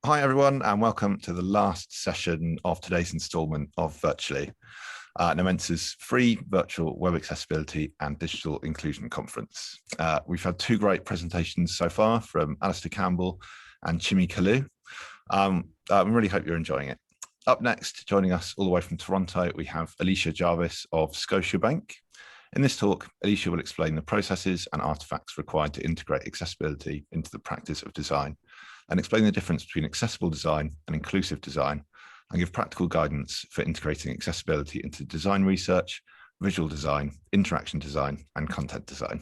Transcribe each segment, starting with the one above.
Hi, everyone, and welcome to the last session of today's instalment of Virtually, Nomensa's free virtual web accessibility and digital inclusion conference. We've had two great presentations so far from Alicia Campbell and Chimi Kalu. I really hope you're enjoying it. Up next, joining us all the way from Toronto, we have Alicia Jarvis of Scotiabank. In this talk, Alicia will explain the processes and artifacts required to integrate accessibility into the practice of design, and explain the difference between accessible design and inclusive design, and give practical guidance for integrating accessibility into design research, visual design, interaction design, and content design.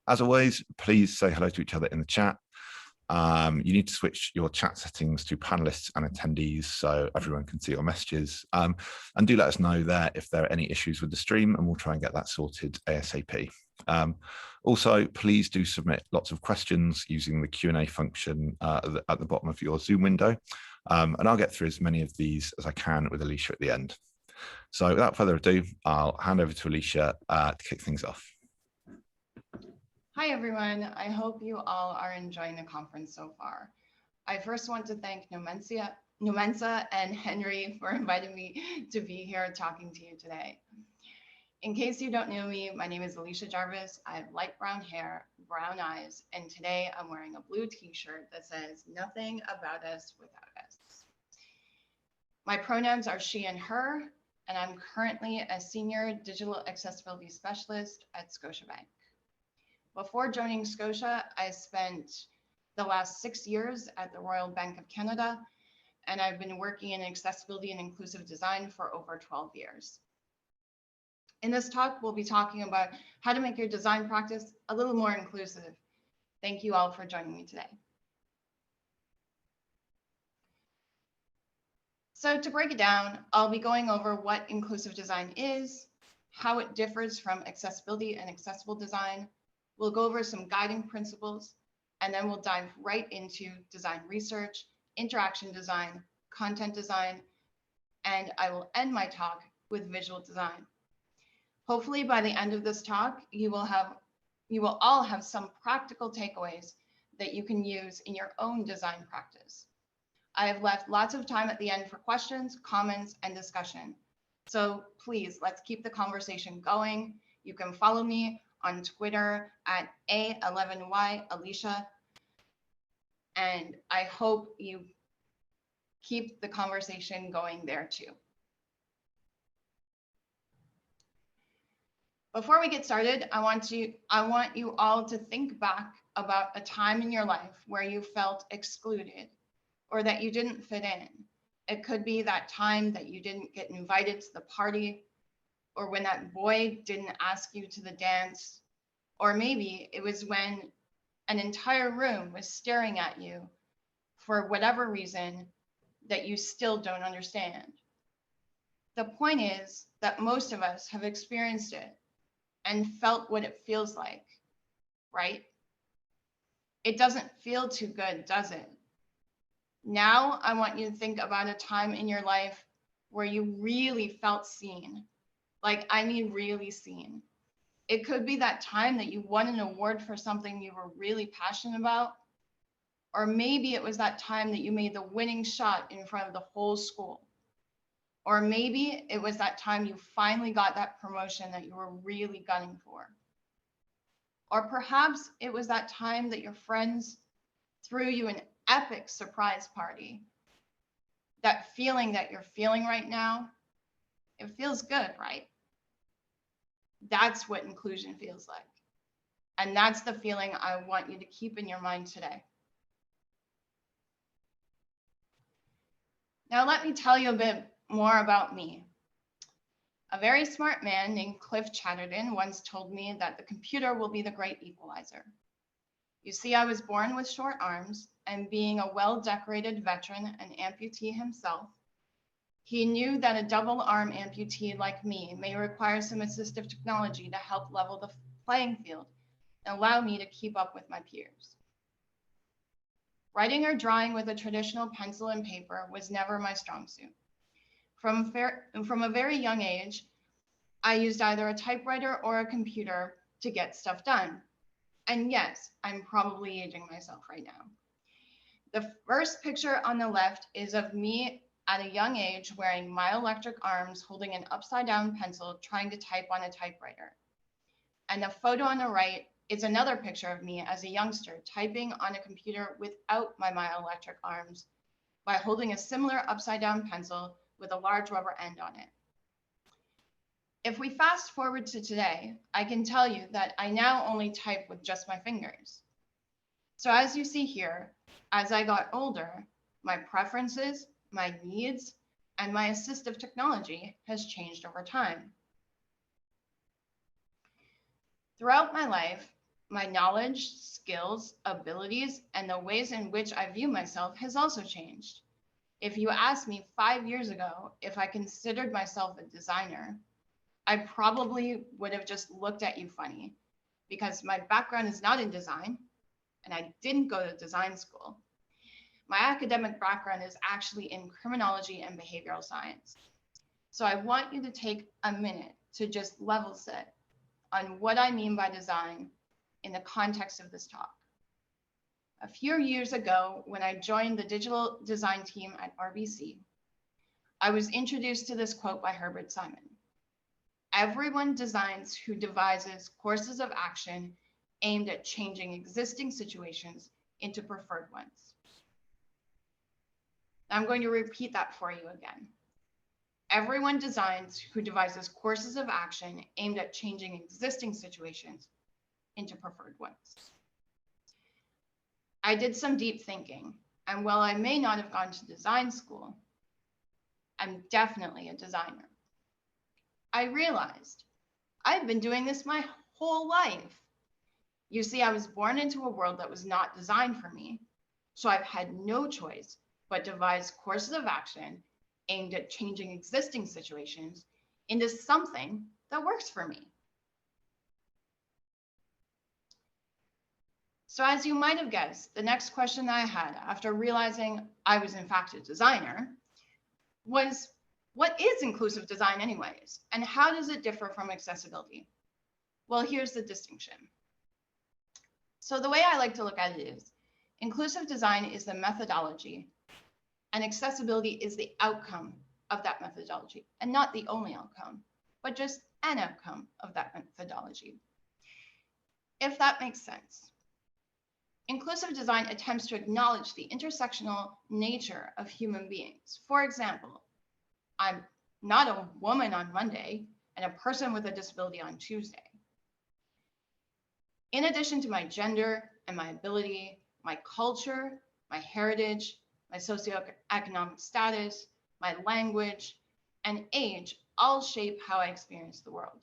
As always, please say hello to each other in the chat. You need to switch your chat settings to panelists and attendees so everyone can see your messages. And do let us know there if there are any issues with the stream, and we'll try and get that sorted ASAP. Also, please do submit lots of questions using the Q&A function at the bottom of your Zoom window. And I'll get through as many of these as I can with Alicia at the end. So without further ado, I'll hand over to Alicia to kick things off. Hi, everyone. I hope you all are enjoying the conference so far. I first want to thank Nomensa and Henry for inviting me to be here talking to you today. In case you don't know me, my name is Alicia Jarvis. I have light brown hair, brown eyes, and today I'm wearing a blue t-shirt that says "Nothing about us without us." My pronouns are she and her, and I'm currently a senior digital accessibility specialist at Scotiabank. Before joining Scotia, I spent the last 6 years at the Royal Bank of Canada, and I've been working in accessibility and inclusive design for over 12 years. In this talk, we'll be talking about how to make your design practice a little more inclusive. Thank you all for joining me today. So to break it down, I'll be going over what inclusive design is, how it differs from accessibility and accessible design. We'll go over some guiding principles, and then we'll dive right into design research, interaction design, content design, and I will end my talk with visual design. Hopefully by the end of this talk, you will all have some practical takeaways that you can use in your own design practice. I have left lots of time at the end for questions, comments, and discussion. So please, let's keep the conversation going. You can follow me on Twitter at A11Y Alicia. And I hope you keep the conversation going there too. Before we get started, I want you all to think back about a time in your life where you felt excluded or that you didn't fit in. It could be that time that you didn't get invited to the party, or when that boy didn't ask you to the dance, or maybe it was when an entire room was staring at you for whatever reason that you still don't understand. The point is that most of us have experienced it and felt what it feels like, right? It doesn't feel too good, does it? Now I want you to think about a time in your life where you really felt seen. Like, I mean, really seen. It could be that time that you won an award for something you were really passionate about. Or maybe it was that time that you made the winning shot in front of the whole school. Or maybe it was that time you finally got that promotion that you were really gunning for. Or perhaps it was that time that your friends threw you an epic surprise party. That feeling that you're feeling right now, it feels good, right? That's what inclusion feels like. And that's the feeling I want you to keep in your mind today. Now, let me tell you a bit more about me. A very smart man named Cliff Chatterton once told me that the computer will be the great equalizer. You see, I was born with short arms, and being a well-decorated veteran and amputee himself, he knew that a double arm amputee like me may require some assistive technology to help level the playing field and allow me to keep up with my peers. Writing or drawing with a traditional pencil and paper was never my strong suit. From a very young age, I used either a typewriter or a computer to get stuff done. And yes, I'm probably aging myself right now. The first picture on the left is of me at a young age wearing myoelectric arms, holding an upside down pencil, trying to type on a typewriter. And the photo on the right is another picture of me as a youngster typing on a computer without my myoelectric arms by holding a similar upside down pencil with a large rubber end on it. If we fast forward to today, I can tell you that I now only type with just my fingers. So as you see here, as I got older, my preferences, my needs, and my assistive technology has changed over time. Throughout my life, my knowledge, skills, abilities, and the ways in which I view myself has also changed. If you asked me 5 years ago if I considered myself a designer, I probably would have just looked at you funny because my background is not in design and I didn't go to design school. My academic background is actually in criminology and behavioral science. So I want you to take a minute to just level set on what I mean by design in the context of this talk. A few years ago, when I joined the digital design team at RBC, I was introduced to this quote by Herbert Simon. Everyone designs who devises courses of action aimed at changing existing situations into preferred ones. Now I'm going to repeat that for you again. Everyone designs who devises courses of action aimed at changing existing situations into preferred ones. I did some deep thinking, and while I may not have gone to design school, I'm definitely a designer. I realized I've been doing this my whole life. You see, I was born into a world that was not designed for me, so I've had no choice but devise courses of action aimed at changing existing situations into something that works for me. So as you might have guessed, the next question I had after realizing I was in fact a designer was, what is inclusive design anyways? And how does it differ from accessibility? Well, here's the distinction. So the way I like to look at it is, inclusive design is the methodology, and accessibility is the outcome of that methodology, and not the only outcome, but just an outcome of that methodology. If that makes sense. Inclusive design attempts to acknowledge the intersectional nature of human beings. For example, I'm not a woman on Monday and a person with a disability on Tuesday. In addition to my gender and my ability, my culture, my heritage, my socioeconomic status, my language, and age all shape how I experience the world.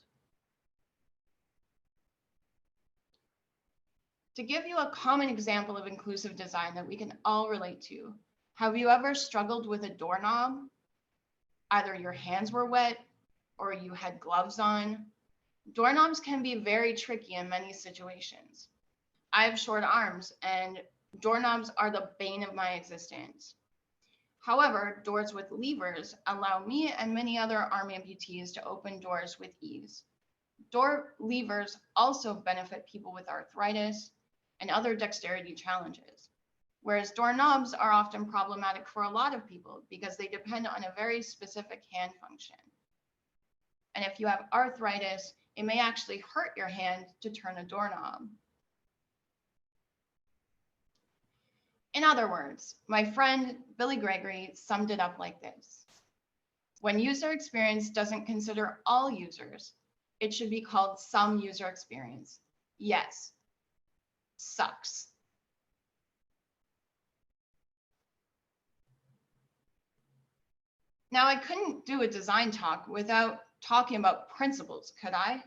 To give you a common example of inclusive design that we can all relate to, have you ever struggled with a doorknob? Either your hands were wet or you had gloves on. Doorknobs can be very tricky in many situations. I have short arms and doorknobs are the bane of my existence. However, doors with levers allow me and many other arm amputees to open doors with ease. Door levers also benefit people with arthritis and other dexterity challenges, whereas doorknobs are often problematic for a lot of people because they depend on a very specific hand function. And if you have arthritis, it may actually hurt your hand to turn a doorknob. In other words, my friend Billy Gregory summed it up like this. When user experience doesn't consider all users, it should be called some user experience. Yes, sucks. Now, I couldn't do a design talk without talking about principles, could I?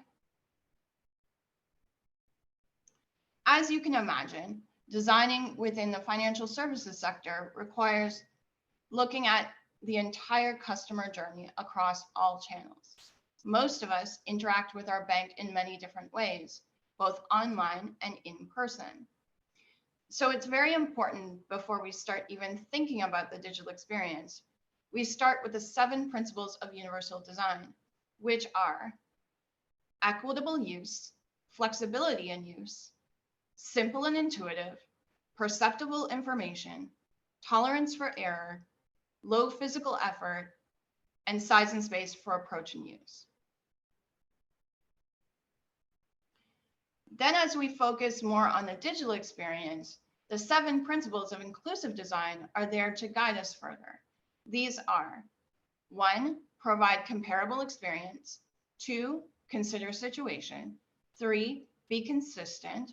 As you can imagine, designing within the financial services sector requires looking at the entire customer journey across all channels. Most of us interact with our bank in many different ways, both online and in person. So it's very important before we start even thinking about the digital experience, we start with the 7 principles of universal design, which are equitable use, flexibility in use, simple and intuitive, perceptible information, tolerance for error, low physical effort, and size and space for approach and use. Then as we focus more on the digital experience, the 7 principles of inclusive design are there to guide us further. These are: 1, provide comparable experience. 2, consider situation. 3, be consistent.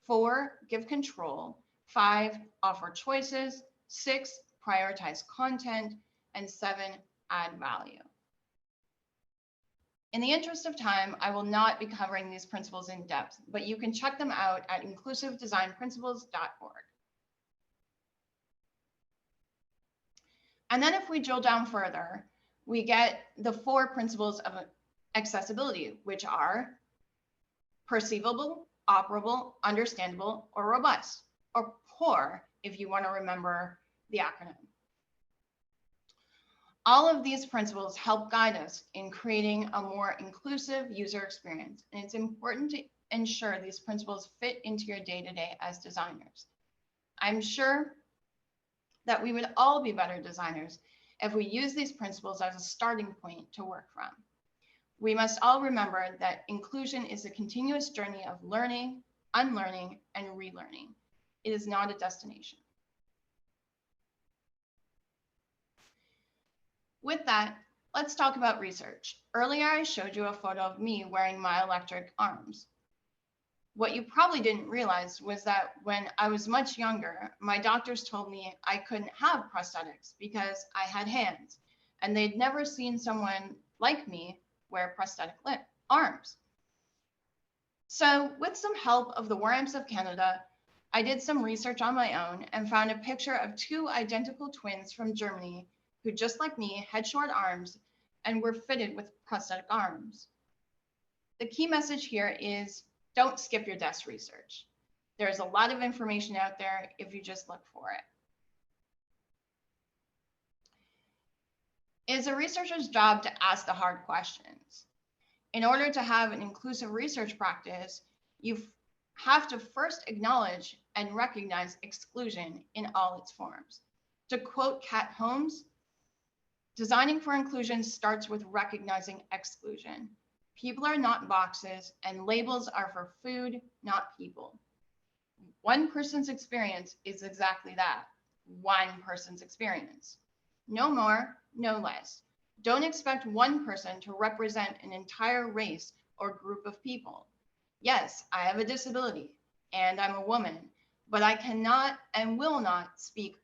4, give control. 5, offer choices. 6, prioritize content. And 7, add value. In the interest of time, I will not be covering these principles in depth, but you can check them out at inclusivedesignprinciples.org. And then if we drill down further, we get the 4 principles of accessibility, which are perceivable, operable, understandable, or robust, or POUR if you want to remember the acronym. All of these principles help guide us in creating a more inclusive user experience, and it's important to ensure these principles fit into your day-to-day as designers. I'm sure that we would all be better designers if we use these principles as a starting point to work from. We must all remember that inclusion is a continuous journey of learning, unlearning, and relearning. It is not a destination. With that, let's talk about research. Earlier, I showed you a photo of me wearing my electric arms. What you probably didn't realize was that when I was much younger, my doctors told me I couldn't have prosthetics because I had hands, and they'd never seen someone like me wear prosthetic arms. So with some help of the WARAMPS of Canada, I did some research on my own and found a picture of 2 identical twins from Germany who, just like me, had short arms and were fitted with prosthetic arms. The key message here is don't skip your desk research. There's a lot of information out there if you just look for it. It is a researcher's job to ask the hard questions. In order to have an inclusive research practice, you have to first acknowledge and recognize exclusion in all its forms. To quote Kat Holmes, designing for inclusion starts with recognizing exclusion. People are not boxes, and labels are for food, not people. One person's experience is exactly that, one person's experience. No more, no less. Don't expect one person to represent an entire race or group of people. Yes, I have a disability, and I'm a woman, but I cannot and will not speak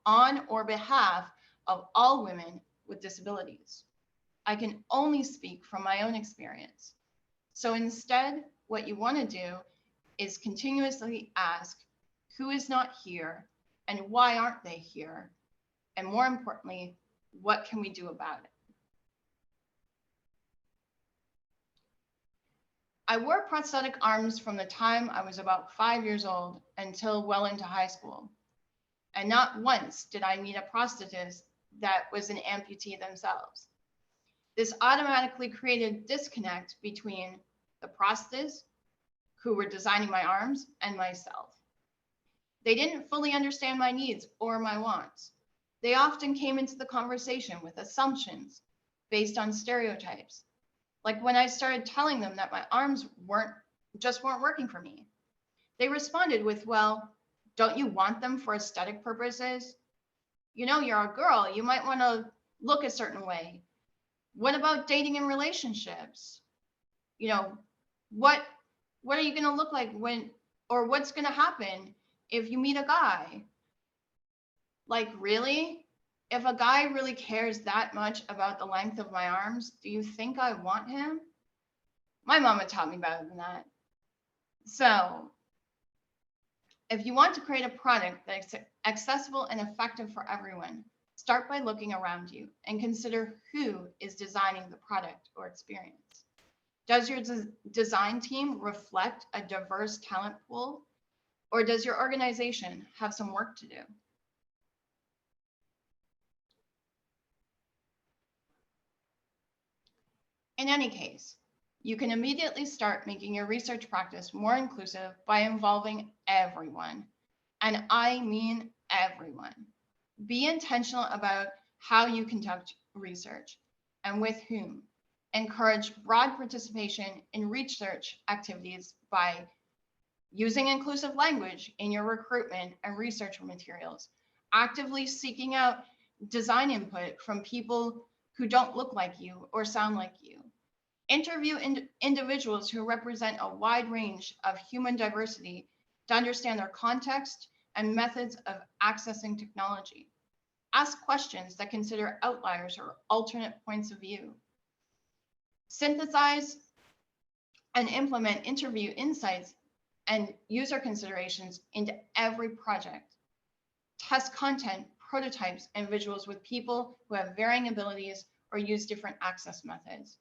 on or behalf of all women with disabilities. I can only speak from my own experience. So instead, what you want to do is continuously ask, who is not here and why aren't they here? And more importantly, what can we do about it? I wore prosthetic arms from the time I was about 5 years old until well into high school. And not once did I meet a prosthetist that was an amputee themselves. This automatically created disconnect between the prosthetists who were designing my arms and myself. They didn't fully understand my needs or my wants. They often came into the conversation with assumptions based on stereotypes. Like when I started telling them that my arms weren't working for me. They responded with, well, don't you want them for aesthetic purposes? You know, you're a girl, you might want to look a certain way. What about dating and relationships? You know, what are you going to look like when, or what's going to happen if you meet a guy? Like, really? If a guy really cares that much about the length of my arms, do you think I want him? My mama taught me better than that. So if you want to create a product that's accessible and effective for everyone, start by looking around you and consider who is designing the product or experience. Does your design team reflect a diverse talent pool, or does your organization have some work to do? In any case, you can immediately start making your research practice more inclusive by involving everyone. And I mean everyone. Be intentional about how you conduct research and with whom. Encourage broad participation in research activities by using inclusive language in your recruitment and research materials, actively seeking out design input from people who don't look like you or sound like you. Interview individuals who represent a wide range of human diversity to understand their context and methods of accessing technology. Ask questions that consider outliers or alternate points of view. Synthesize and implement interview insights and user considerations into every project. Test content, prototypes, and visuals with people who have varying abilities or use different access methods.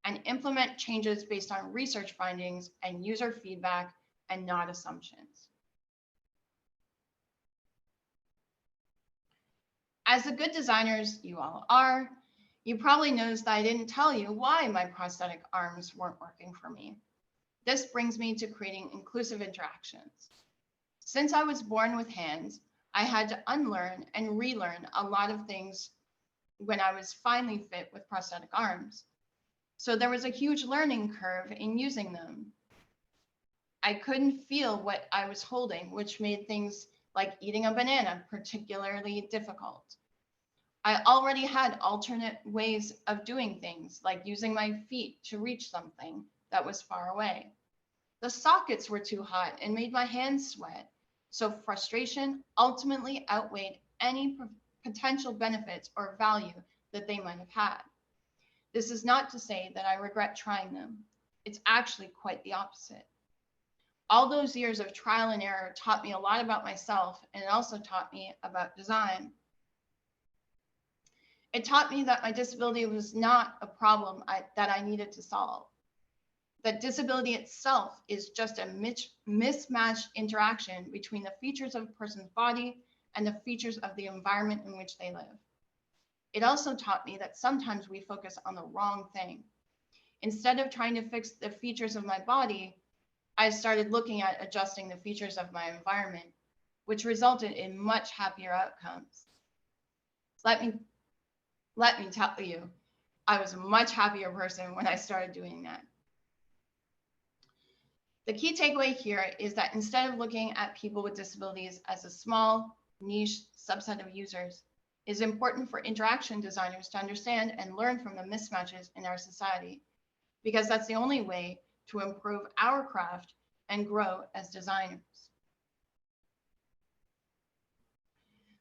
And implement changes based on research findings and user feedback and not assumptions. As the good designers you all are, you probably noticed that I didn't tell you why my prosthetic arms weren't working for me. This brings me to creating inclusive interactions. Since I was born with hands, I had to unlearn and relearn a lot of things when I was finally fit with prosthetic arms. So there was a huge learning curve in using them. I couldn't feel what I was holding, which made things like eating a banana particularly difficult. I already had alternate ways of doing things, like using my feet to reach something that was far away. The sockets were too hot and made my hands sweat, so frustration ultimately outweighed any potential benefits or value that they might have had. This is not to say that I regret trying them. It's actually quite the opposite. All those years of trial and error taught me a lot about myself, and it also taught me about design. It taught me that my disability was not a problem that I needed to solve. That disability itself is just a mismatched interaction between the features of a person's body and the features of the environment in which they live. It also taught me that sometimes we focus on the wrong thing. Instead of trying to fix the features of my body, I started looking at adjusting the features of my environment, which resulted in much happier outcomes. Let me tell you, I was a much happier person when I started doing that. The key takeaway here is that instead of looking at people with disabilities as a small, niche subset of users, it is important for interaction designers to understand and learn from the mismatches in our society, because that's the only way to improve our craft and grow as designers.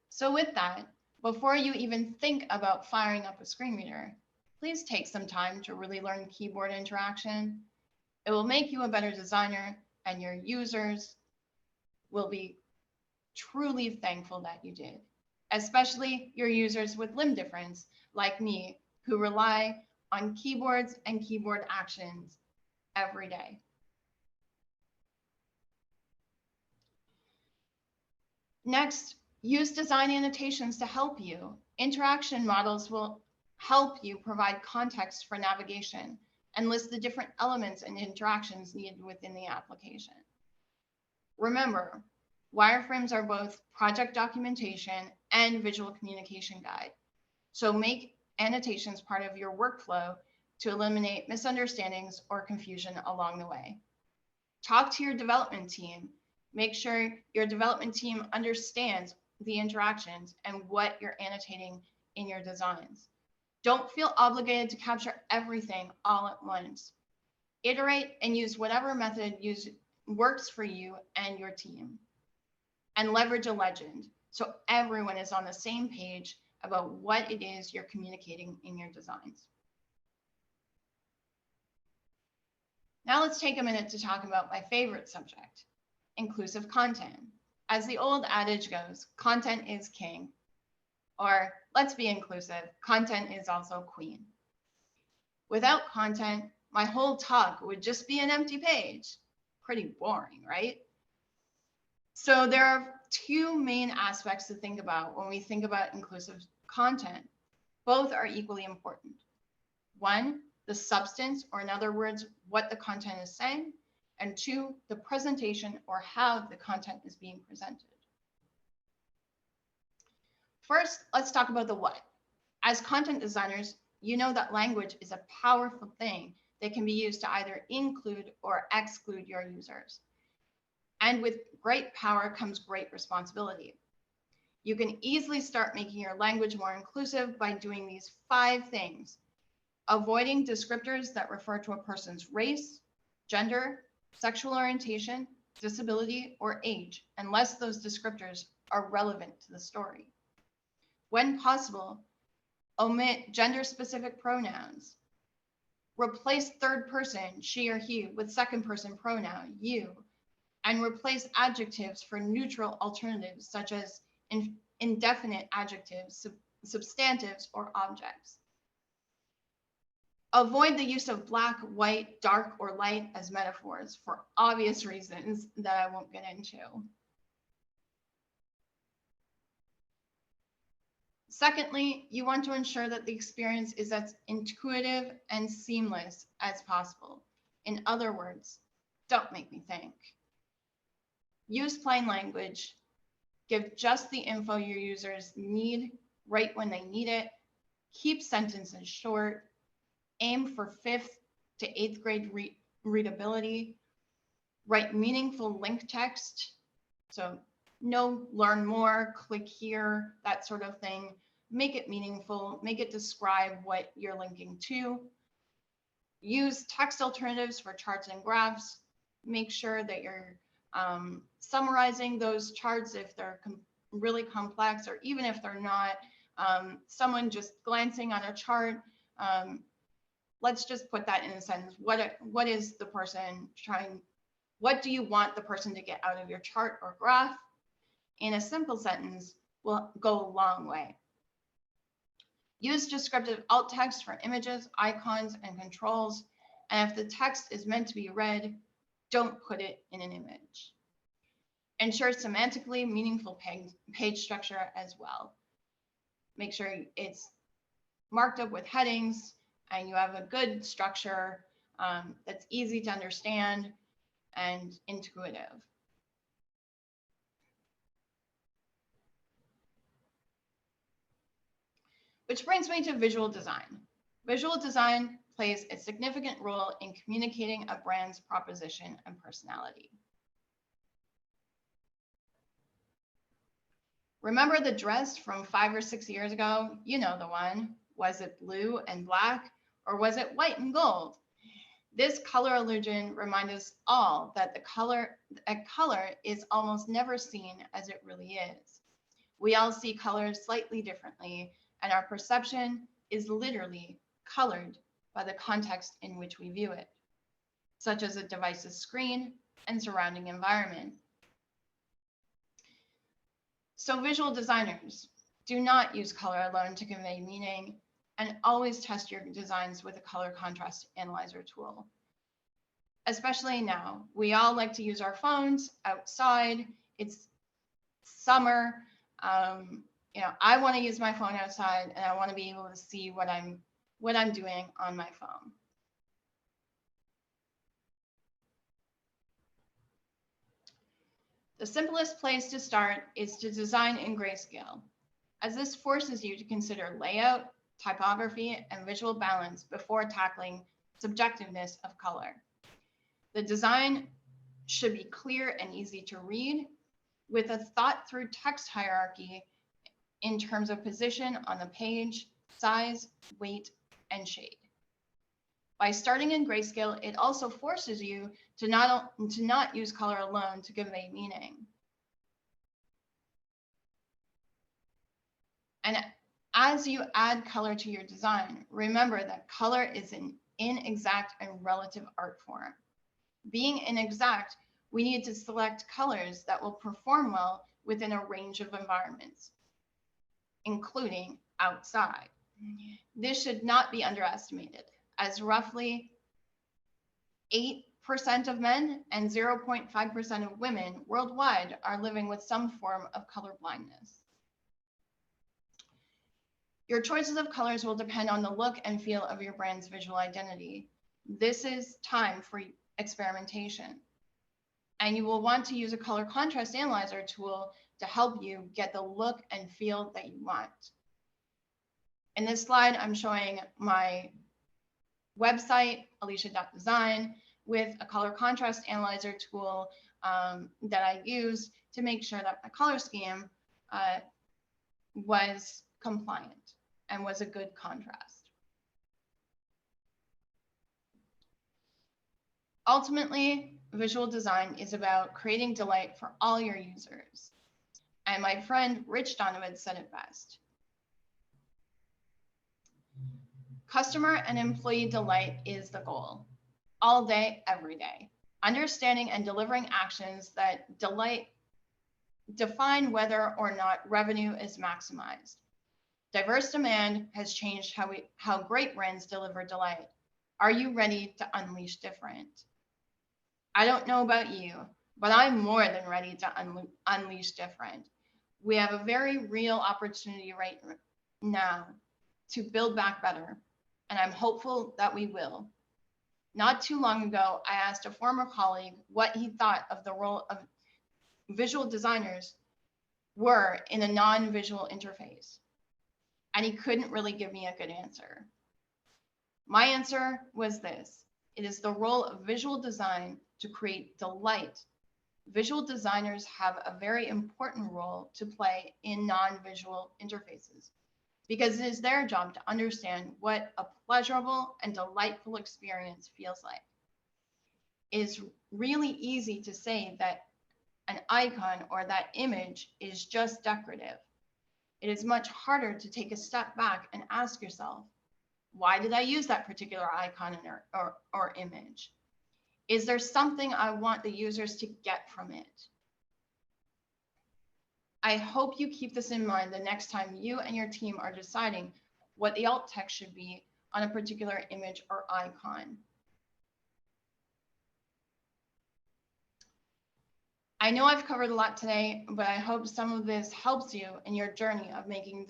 So with that, before you even think about firing up a screen reader, please take some time to really learn keyboard interaction. It will make you a better designer, and your users will be truly thankful that you did, especially your users with limb difference, like me, who rely on keyboards and keyboard actions every day. Next, use design annotations to help you. Interaction models will help you provide context for navigation and list the different elements and interactions needed within the application. Remember, wireframes are both project documentation and visual communication guide. So make annotations part of your workflow to eliminate misunderstandings or confusion along the way. Talk to your development team. Make sure your development team understands the interactions and what you're annotating in your designs. Don't feel obligated to capture everything all at once. Iterate and use whatever method works for you and your team. And leverage a legend so everyone is on the same page about what it is you're communicating in your designs. Now let's take a minute to talk about my favorite subject, inclusive content. As the old adage goes, content is king. Or let's be inclusive, content is also queen. Without content, my whole talk would just be an empty page. Pretty boring, right? So there are two main aspects to think about when we think about inclusive content. Both are equally important. One, the substance, or in other words, what the content is saying. And two, the presentation, or how the content is being presented. First, let's talk about the what. As content designers, you know that language is a powerful thing that can be used to either include or exclude your users. And with great power comes great responsibility. You can easily start making your language more inclusive by doing these 5 things. Avoiding descriptors that refer to a person's race, gender, sexual orientation, disability, or age, unless those descriptors are relevant to the story. When possible, omit gender-specific pronouns. Replace third person, she or he, with second person pronoun, you, and replace adjectives for neutral alternatives such as indefinite adjectives, substantives, or objects. Avoid the use of black, white, dark, or light as metaphors for obvious reasons that I won't get into. Secondly, you want to ensure that the experience is as intuitive and seamless as possible. In other words, don't make me think. Use plain language. Give just the info your users need right when they need it. Keep sentences short. Aim for 5th to 8th grade readability. Write meaningful link text. So no, learn more, click here, that sort of thing. Make it meaningful, make it describe what you're linking to. Use text alternatives for charts and graphs. Make sure that you're summarizing those charts if they're really complex, or even if they're not. Someone just glancing at a chart, let's just put that in a sentence. What is the person trying? What do you want the person to get out of your chart or graph? In a simple sentence will go a long way. Use descriptive alt text for images, icons, and controls. And if the text is meant to be read, don't put it in an image. Ensure semantically meaningful page structure as well. Make sure it's marked up with headings and you have a good structure that's easy to understand and intuitive. Which brings me to visual design. Visual design plays a significant role in communicating a brand's proposition and personality. Remember the dress from 5 or 6 years ago? You know the one. Was it blue and black, or was it white and gold? This color illusion reminds us all that color is almost never seen as it really is. We all see colors slightly differently, and our perception is literally colored by the context in which we view it, such as a device's screen and surrounding environment. So visual designers, do not use color alone to convey meaning, and always test your designs with a color contrast analyzer tool. Especially now, we all like to use our phones outside. It's summer. I want to use my phone outside, and I want to be able to see what I'm doing on my phone. The simplest place to start is to design in grayscale, as this forces you to consider layout, typography, and visual balance before tackling subjectiveness of color. The design should be clear and easy to read, with a thought-through text hierarchy in terms of position on the page, size, weight, and shade. By starting in grayscale, it also forces you to not use color alone to convey meaning. And as you add color to your design, remember that color is an inexact and relative art form. Being inexact, we need to select colors that will perform well within a range of environments, including outside. This should not be underestimated, as roughly 8% of men and 0.5% of women worldwide are living with some form of color blindness. Your choices of colors will depend on the look and feel of your brand's visual identity. This is time for experimentation. And you will want to use a color contrast analyzer tool to help you get the look and feel that you want. In this slide, I'm showing my website, alicia.design, with a color contrast analyzer tool that I use to make sure that my color scheme was compliant and was a good contrast. Ultimately, visual design is about creating delight for all your users. And my friend Rich Donovan said it best. Customer and employee delight is the goal, all day, every day. Understanding and delivering actions that define whether or not revenue is maximized. Diverse demand has changed how great brands deliver delight. Are you ready to unleash different? I don't know about you, but I'm more than ready to unleash different. We have a very real opportunity right now to build back better, and I'm hopeful that we will. Not too long ago, I asked a former colleague what he thought of the role of visual designers were in a non-visual interface, and he couldn't really give me a good answer. My answer was this: it is the role of visual design to create delight. Visual designers have a very important role to play in non-visual interfaces because it is their job to understand what a pleasurable and delightful experience feels like. It is really easy to say that an icon or that image is just decorative. It is much harder to take a step back and ask yourself, why did I use that particular icon or image? Is there something I want the users to get from it? I hope you keep this in mind the next time you and your team are deciding what the alt text should be on a particular image or icon. I know I've covered a lot today, but I hope some of this helps you in your journey of making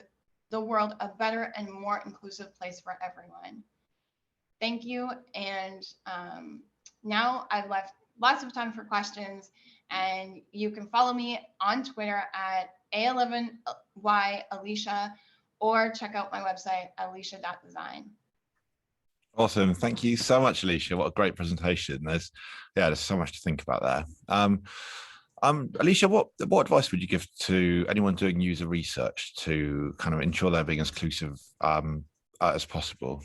the world a better and more inclusive place for everyone. Thank you. And now I've left lots of time for questions, and you can follow me on Twitter at A11Y Alicia, or check out my website, alicia.design. Awesome. Thank you so much, Alicia. What a great presentation. There's so much to think about there. Alicia, what advice would you give to anyone doing user research to kind of ensure they're being as inclusive as possible?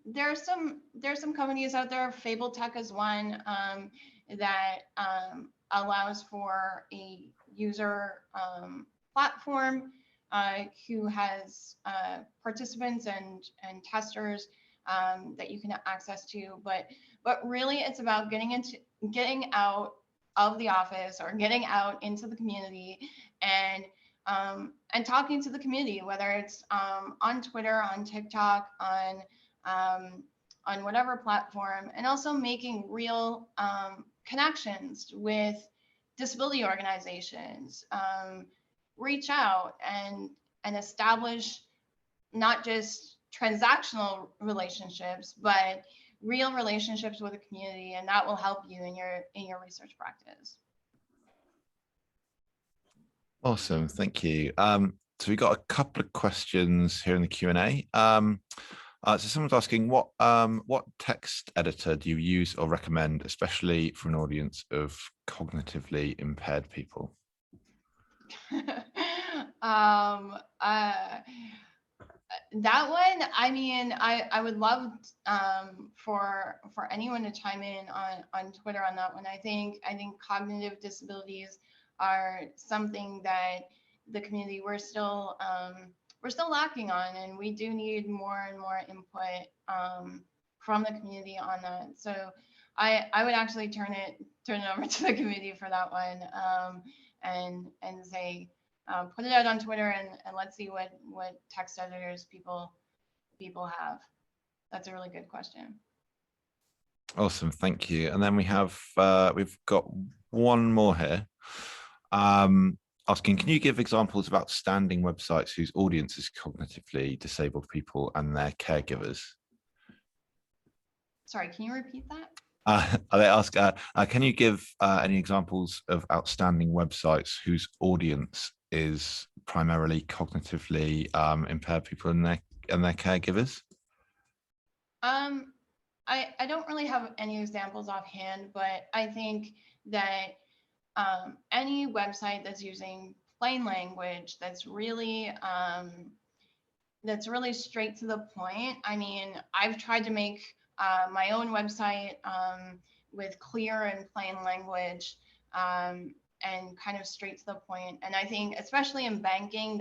There's some companies out there. Fable Tech is one that allows for a user platform who has participants and testers that you can have access to. But really, it's about getting out of the office or getting out into the community and talking to the community, whether it's on Twitter, on TikTok, on whatever platform, and also making real connections with disability organizations. Reach out and establish not just transactional relationships, but real relationships with the community, and that will help you in your research practice. Awesome, thank you. So we got a couple of questions here in the Q&A. So someone's asking, what text editor do you use or recommend, especially for an audience of cognitively impaired people? That one, I mean, I would love for anyone to chime in on Twitter on that one. I think cognitive disabilities are something that the community we're still lacking on, and we do need more and more input from the community on that. So I would actually turn it over to the community for that one, and say, put it out on Twitter and let's see what text editors people have. That's a really good question. Awesome, thank you. And then we've got one more here. Asking, can you give examples of outstanding websites whose audience is cognitively disabled people and their caregivers? Sorry, can you repeat that? They ask, can you give any examples of outstanding websites whose audience is primarily cognitively impaired people and their caregivers? I don't really have any examples offhand, but I think that any website that's using plain language that's really straight to the point. I mean, I've tried to make my own website with clear and plain language and kind of straight to the point. And I think, especially in banking,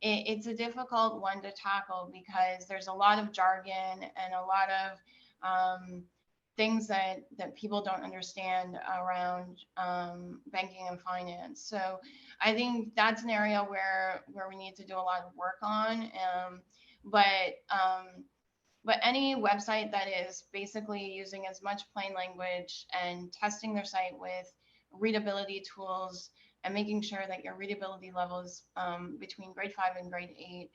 it's a difficult one to tackle because there's a lot of jargon and a lot of things that people don't understand around banking and finance. So I think that's an area where we need to do a lot of work on. But any website that is basically using as much plain language and testing their site with readability tools and making sure that your readability levels between grade 5 and grade 8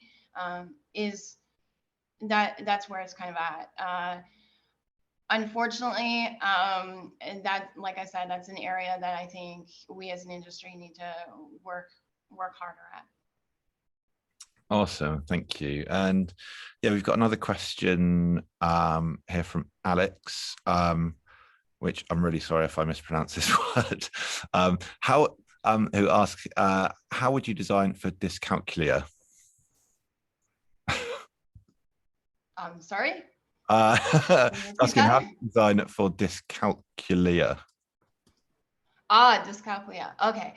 is that's where it's kind of at. Unfortunately, and that, like I said, that's an area that I think we as an industry need to work harder at. Awesome, thank you. And yeah, we've got another question here from Alex, which I'm really sorry if I mispronounce this word. Who asks, how would you design for dyscalculia? Sorry? Asking how to design it for dyscalculia. Dyscalculia. Okay.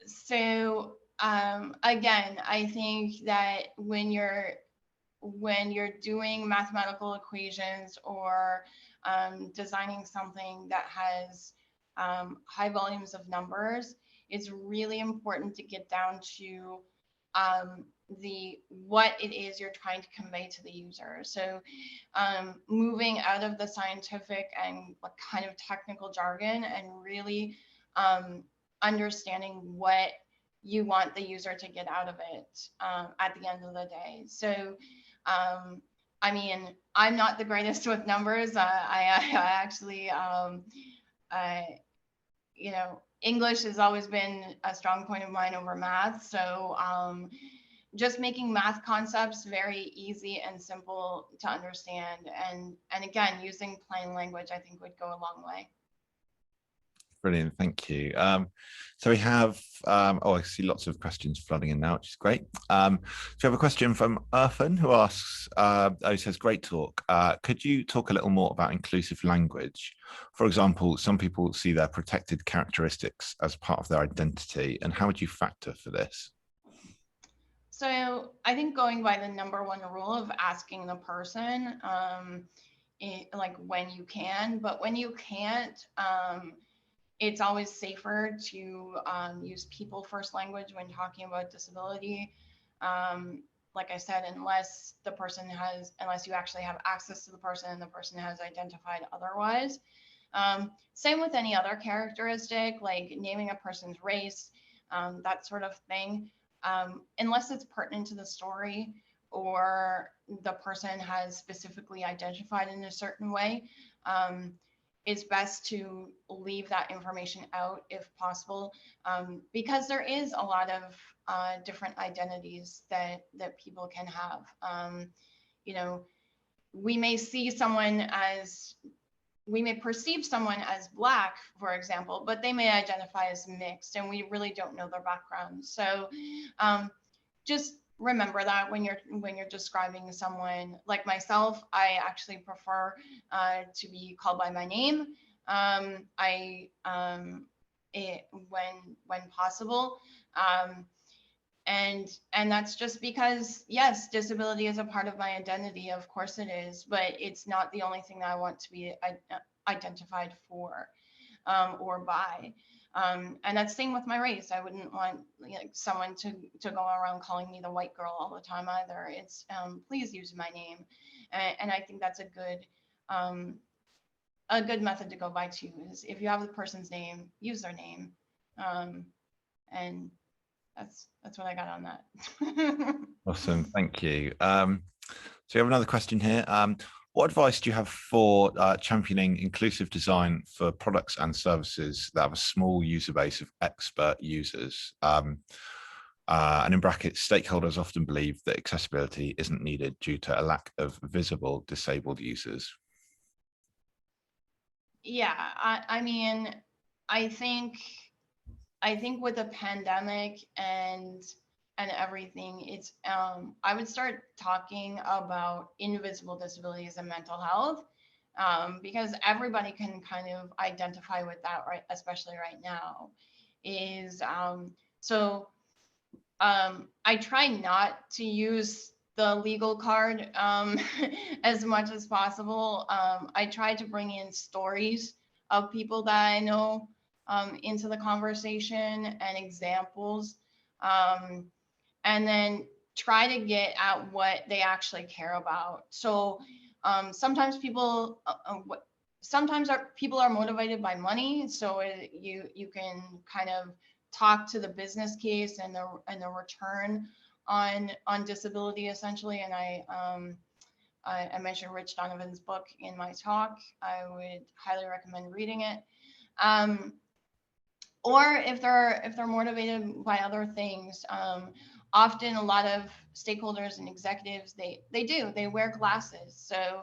So again, I think that when you're doing mathematical equations or designing something that has high volumes of numbers, it's really important to get down to what it is you're trying to convey to the user. So moving out of the scientific and kind of technical jargon and really understanding what you want the user to get out of it at the end of the day. So I mean, I'm not the greatest with numbers. I actually you know, English has always been a strong point of mine over math. So just making math concepts very easy and simple to understand. And again, using plain language, I think would go a long way. Brilliant, thank you. So we have, I see lots of questions flooding in now, which is great. So we have a question from Irfan who asks, he says, great talk. Could you talk a little more about inclusive language? For example, some people see their protected characteristics as part of their identity, and how would you factor for this? So I think going by the #1 rule of asking the person, like when you can, but when you can't, it's always safer to use people first language when talking about disability. Like I said, unless you actually have access to the person and the person has identified otherwise. Same with any other characteristic, like naming a person's race, that sort of thing. Unless it's pertinent to the story or the person has specifically identified in a certain way, it's best to leave that information out if possible, because there is a lot of different identities that people can have. You know, we may perceive someone as Black, for example, but they may identify as mixed, and we really don't know their background. So just remember that when you're describing someone. Like myself, I actually prefer to be called by my name. When possible. And that's just because, yes, disability is a part of my identity. Of course it is, but it's not the only thing that I want to be identified for or by. And that's the same with my race. I wouldn't want someone to go around calling me the white girl all the time either. It's please use my name. And I think that's a good method to go by too, is if you have the person's name, use their name. And that's what I got on that. Awesome, thank you. So we have another question here. What advice do you have for championing inclusive design for products and services that have a small user base of expert users? And in brackets, stakeholders often believe that accessibility isn't needed due to a lack of visible disabled users. Yeah, I mean, I think with the pandemic and everything, it's I would start talking about invisible disabilities and mental health, because everybody can kind of identify with that, right? Especially right now, is so I try not to use the legal card as much as possible. I try to bring in stories of people that I know into the conversation and examples, um, and then try to get at what they actually care about. So sometimes people are motivated by money, so you can kind of talk to the business case and the return on disability essentially. And I mentioned Rich Donovan's book in my talk. I would highly recommend reading it. Or if they're motivated by other things, often a lot of stakeholders and executives they wear glasses. So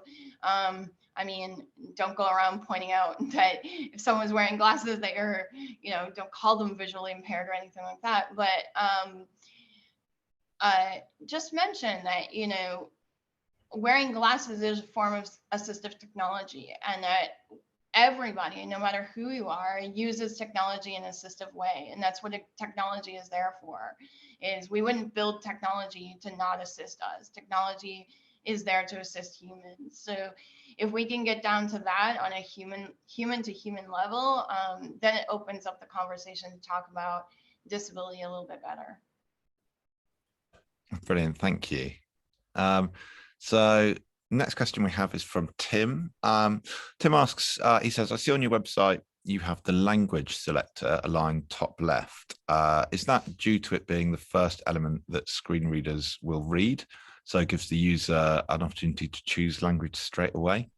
I mean, don't go around pointing out that if someone's wearing glasses that you're, don't call them visually impaired or anything like that. But just mention that, wearing glasses is a form of assistive technology, and that everybody, no matter who you are, uses technology in an assistive way. And that's what technology is there for, is we wouldn't build technology to not assist us. Technology is there to assist humans. So if we can get down to that on a human to human level, then it opens up the conversation to talk about disability a little bit better. Brilliant, thank you. So next question we have is from Tim. Tim asks, he says, I see on your website you have the language selector aligned top left. Is that due to it being the first element that screen readers will read? So it gives the user an opportunity to choose language straight away?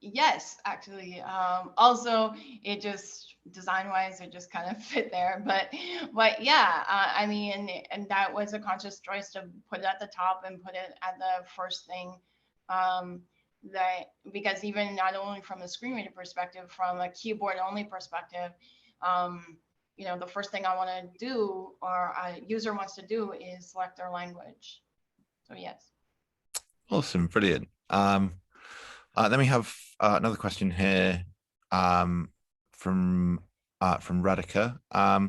Yes, actually. Also, it just design-wise, it just kind of fit there. But yeah, I mean, and that was a conscious choice to put it at the top and put it at the first thing. That because even not only from a screen reader perspective, from a keyboard only perspective, the first thing I want to do or a user wants to do is select their language. So yes. Awesome, brilliant. Then we have another question here from Radhika. How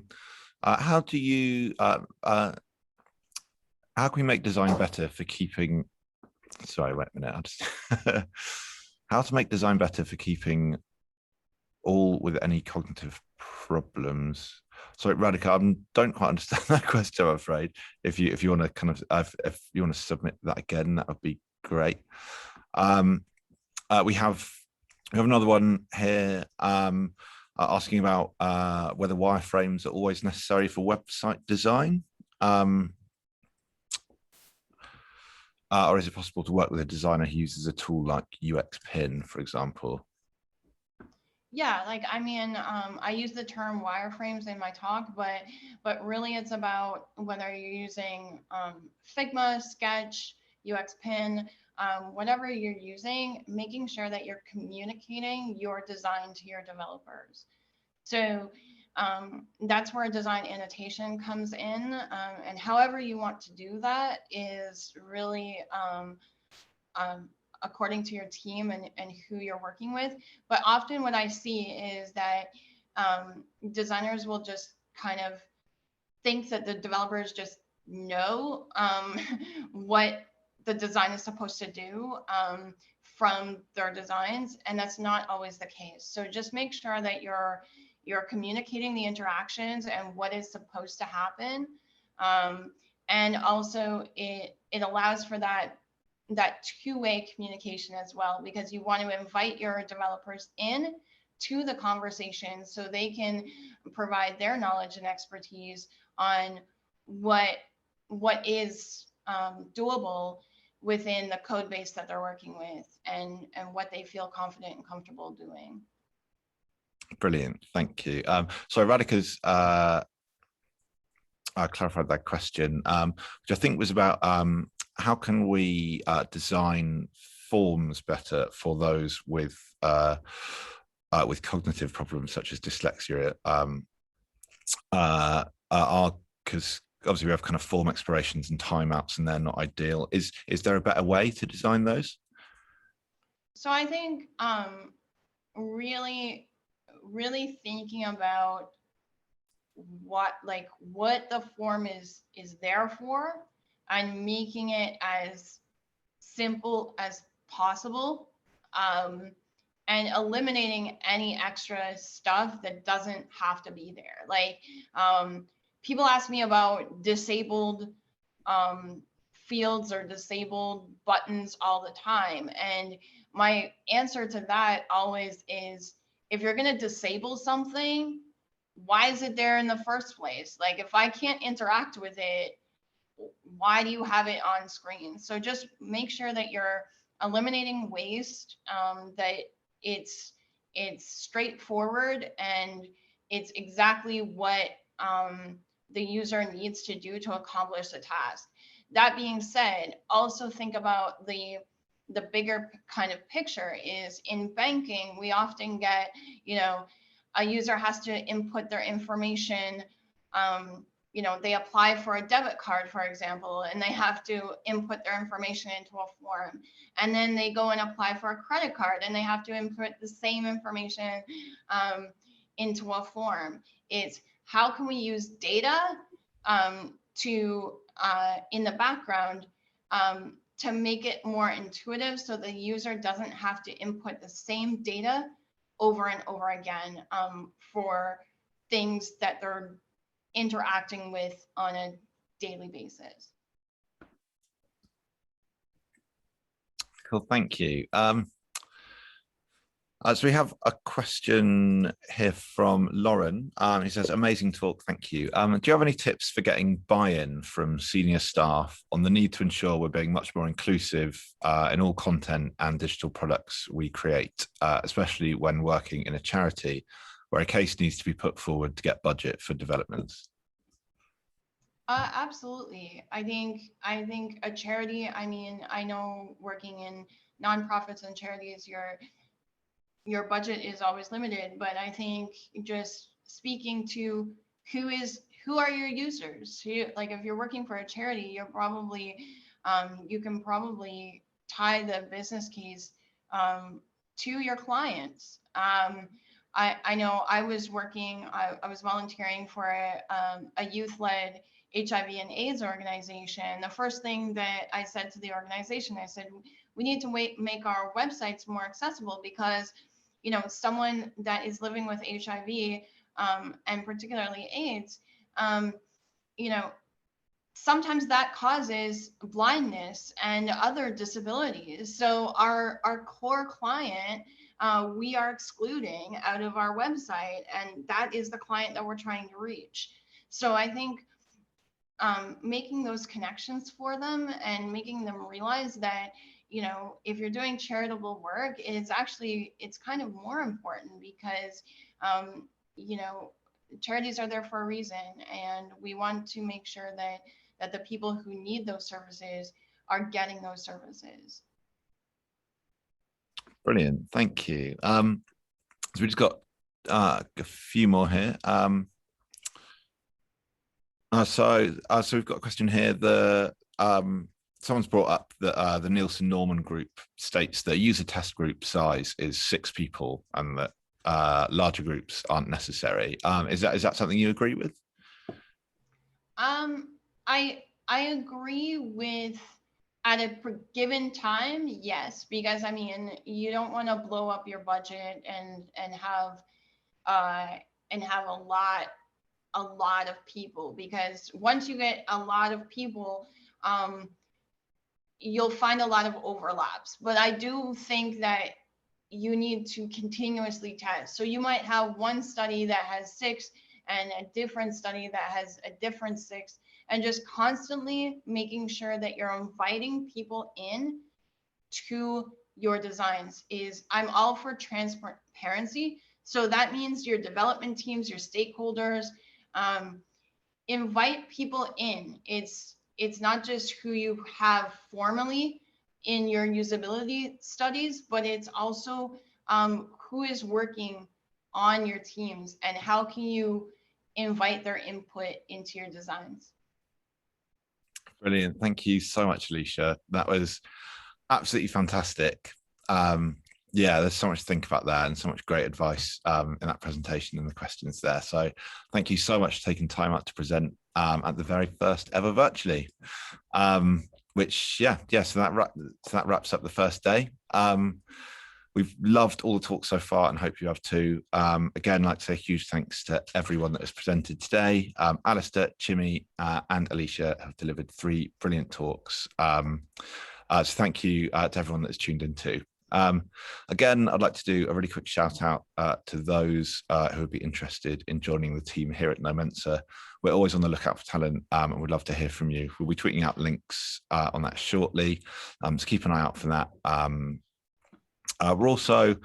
can we make design better for keeping? Sorry, wait a minute. How to make design better for keeping all with any cognitive problems? Sorry, Radhika, I don't quite understand that question, I'm afraid. If you want to kind of if you want to submit that again, that would be great. We have another one here asking about whether wireframes are always necessary for website design, or is it possible to work with a designer who uses a tool like UX Pin, for example? Yeah, like I mean, I use the term wireframes in my talk, but really it's about whether you're using Figma, Sketch, UX Pin, whatever you're using, making sure that you're communicating your design to your developers. So that's where design annotation comes in, and however you want to do that is really according to your team and who you're working with. But often what I see is that designers will just kind of think that the developers just know what the design is supposed to do from their designs, and that's not always the case. So just make sure that you're communicating the interactions and what is supposed to happen, and also it allows for that two-way communication as well, because you want to invite your developers in to the conversation so they can provide their knowledge and expertise on what is doable within the code base that they're working with, and what they feel confident and comfortable doing. Brilliant, thank you. So Radhika's clarified that question, which I think was about how can we design forms better for those with cognitive problems such as dyslexia. Because obviously we have kind of form expirations and timeouts, and they're not ideal. Is there a better way to design those? So I think really thinking about what the form is there for, and making it as simple as possible, and eliminating any extra stuff that doesn't have to be there. Like people ask me about disabled fields or disabled buttons all the time, and my answer to that always is, if you're going to disable something, why is it there in the first place? Like, if I can't interact with it, why do you have it on screen? So just make sure that you're eliminating waste, that it's straightforward, and it's exactly what the user needs to do to accomplish the task. That being said, also think about the bigger kind of picture. Is in banking, we often get, a user has to input their information. They apply for a debit card, for example, and they have to input their information into a form. And then they go and apply for a credit card, and they have to input the same information into a form. It's how can we use data to in the background to make it more intuitive, so the user doesn't have to input the same data over and over again for things that they're interacting with on a daily basis. Cool, thank you. So we have a question here from Lauren. He says, amazing talk, thank you. Do you have any tips for getting buy-in from senior staff on the need to ensure we're being much more inclusive in all content and digital products we create, especially when working in a charity where a case needs to be put forward to get budget for developments? Absolutely. I think a charity, I know working in nonprofits and charities, your budget is always limited, but I think just speaking to who are your users? Like, if you're working for a charity, you're probably you can probably tie the business case to your clients. I know I was volunteering for a youth-led HIV and AIDS organization. The first thing that I said to the organization, I said, we need to make our websites more accessible, because someone that is living with HIV and particularly AIDS, sometimes that causes blindness and other disabilities. So our core client, we are excluding out of our website, and that is the client that we're trying to reach. So I think making those connections for them and making them realize that, if you're doing charitable work, it's kind of more important, because, charities are there for a reason, and we want to make sure that the people who need those services are getting those services. Brilliant, thank you. So we just got a few more here. So we've got a question here. Someone's brought up that the Nielsen Norman group states that user test group size is 6 people, and that larger groups aren't necessary. Is that something you agree with? I agree with, at a given time, yes, because you don't want to blow up your budget and have a lot of people, because once you get a lot of people, you'll find a lot of overlaps. But I do think that you need to continuously test. So you might have one study that has 6 and a different study that has a different 6, and just constantly making sure that you're inviting people in to your designs. I'm all for transparency. So that means your development teams, your stakeholders, invite people in. It's not just who you have formally in your usability studies, but it's also who is working on your teams and how can you invite their input into your designs. Brilliant. Thank you so much, Alicia. That was absolutely fantastic. Yeah, there's so much to think about there and so much great advice in that presentation and the questions there. So thank you so much for taking time out to present at the very first ever virtually, which, so that wraps up the first day. We've loved all the talks so far and hope you have too. Again, I'd like to say a huge thanks to everyone that has presented today. Alistair, Chimmy, and Alicia have delivered 3 brilliant talks. So thank you to everyone that's tuned in too. Again, I'd like to do a really quick shout out to those who would be interested in joining the team here at No Mensa. We're always on the lookout for talent and we'd love to hear from you. We'll be tweeting out links on that shortly, so keep an eye out for that. We're also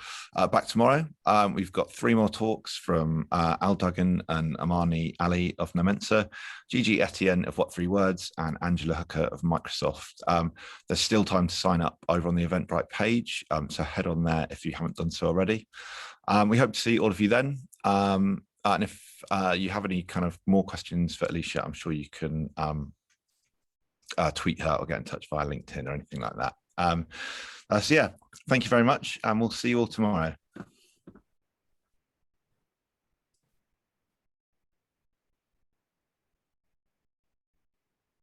back tomorrow. We've got 3 more talks from Al Duggan and Amani Ali of No Mensa, Gigi Etienne of What 3 Words, and Angela Hooker of Microsoft. There's still time to sign up over on the Eventbrite page, so head on there if you haven't done so already. We hope to see all of you then. And if you have any kind of more questions for Alicia, I'm sure you can tweet her or get in touch via LinkedIn or anything like that. So yeah, thank you very much, and we'll see you all tomorrow.